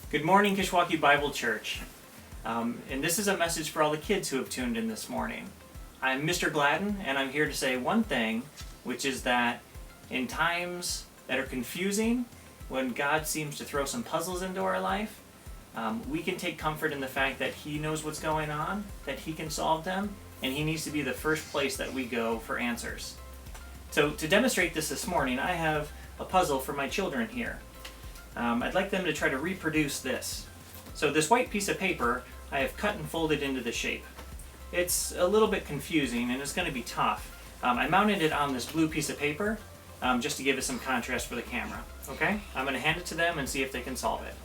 Good morning, Kishwaukee Bible Church. And this is a message for all the kids who have tuned in this morning. I'm Mr. Gladden, and I'm here to say one thing, which is that in times that are confusing, when God seems to throw some puzzles into our life, we can take comfort in the fact that He knows what's going on, that He can solve them, and He needs to be the first place that we go for answers. So to demonstrate this morning, I have a puzzle for my children here. I'd like them to try to reproduce this. So this white piece of paper, I have cut and folded into the shape. It's a little bit confusing and it's going to be tough. I mounted it on this blue piece of paper just to give it some contrast for the camera. Okay? I'm going to hand it to them and see if they can solve it.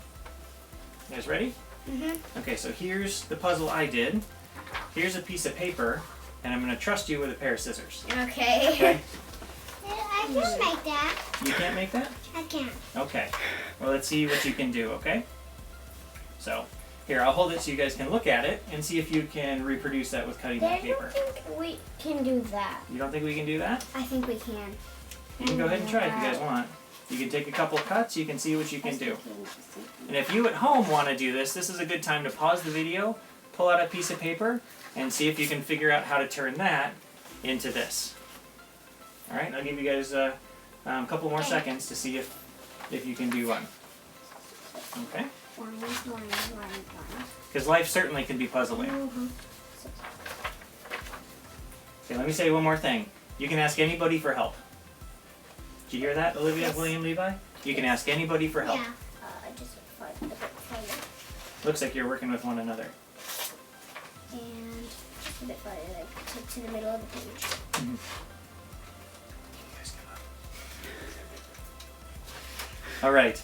You guys ready? Mm-hmm. Okay, so here's the puzzle I did. Here's a piece of paper, and I'm going to trust you with a pair of scissors. Okay. Okay? I can make that. You can't make that? I can. Okay. Well, let's see what you can do, okay? So, here, I'll hold it so you guys can look at it and see if you can reproduce that with cutting that paper. I don't think we can do that. You don't think we can do that? I think we can. You can go ahead and try if you guys want. You can take a couple cuts, you can see what you can do. And if you at home want to do this, this is a good time to pause the video, pull out a piece of paper, and see if you can figure out how to turn that into this. Alright, I'll give you guys a couple more seconds to see if you can do one. Okay? Because life certainly can be puzzling. Okay, let me say one more thing. You can ask anybody for help. Did you hear that, Olivia, Yes. William, Levi? You can ask anybody for help. Yeah. Just find the book further. Looks like you're working with one another. And just a bit further, like to the middle of the page. Mm-hmm. All right.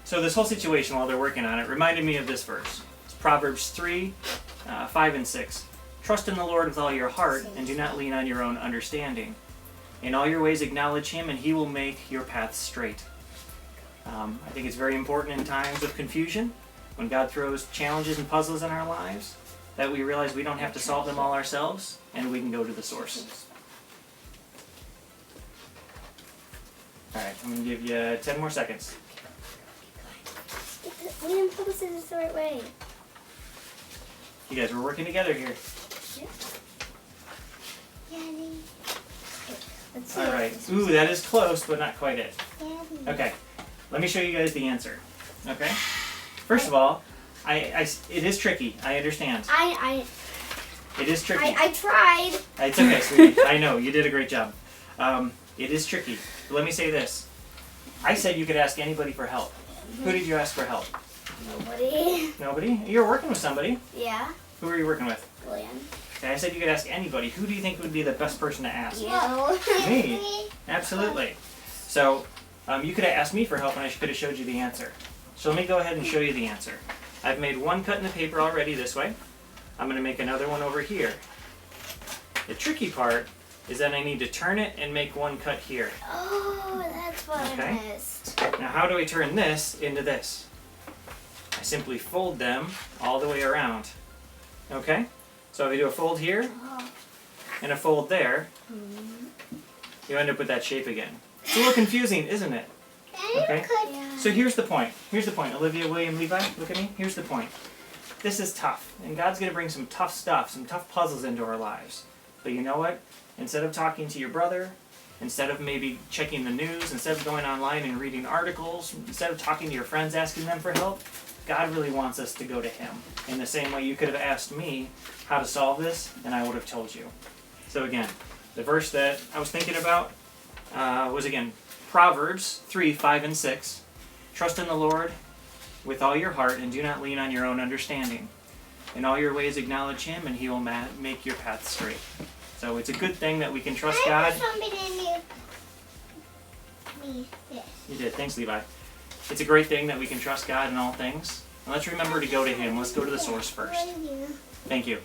So this whole situation while they're working on it reminded me of this verse. It's Proverbs 3, 5 and 6. Trust in the Lord with all your heart and do not lean on your own understanding. In all your ways acknowledge Him and He will make your paths straight. I think it's very important in times of confusion, when God throws challenges and puzzles in our lives, that we realize we don't have to solve them all ourselves and we can go to the source. Alright, I'm going to give you 10 more seconds. We didn't pull the scissors the right way. You guys, we're working together here. Daddy. Let's see. Alright. Ooh, that is close, but not quite it. Daddy. Okay, let me show you guys the answer. Okay? First of all, it is tricky. I understand. It is tricky. I tried. It's okay, sweetie. I know, you did a great job. It is tricky. But let me say this. I said you could ask anybody for help. Who did you ask for help? Nobody. Nobody? You're working with somebody. Yeah. Who are you working with? Glenn. Okay, I said you could ask anybody. Who do you think would be the best person to ask? You. Me. Absolutely. So, you could have asked me for help and I could have showed you the answer. So let me go ahead and show you the answer. I've made one cut in the paper already this way. I'm going to make another one over here. The tricky part is that I need to turn it and make one cut here. Oh, that's what Okay. I missed. Now how do I turn this into this? I simply fold them all the way around. Okay? So if I do a fold here and a fold there, you end up with that shape again. It's a little confusing, isn't it? Okay. Yeah. So here's the point. Here's the point. Olivia, William, Levi, look at me. Here's the point. This is tough. And God's going to bring some tough stuff, some tough puzzles into our lives. But you know what? Instead of talking to your brother, instead of maybe checking the news, instead of going online and reading articles, instead of talking to your friends asking them for help, God really wants us to go to Him. In the same way you could have asked me how to solve this, and I would have told you. So again, the verse that I was thinking about was again Proverbs 3, 5, and 6. Trust in the Lord with all your heart and do not lean on your own understanding. In all your ways acknowledge Him and He will make your path straight. So it's a good thing that we can trust God. You did. Thanks, Levi. It's a great thing that we can trust God in all things. And let's remember to go to Him. Let's go to the source first. Thank you.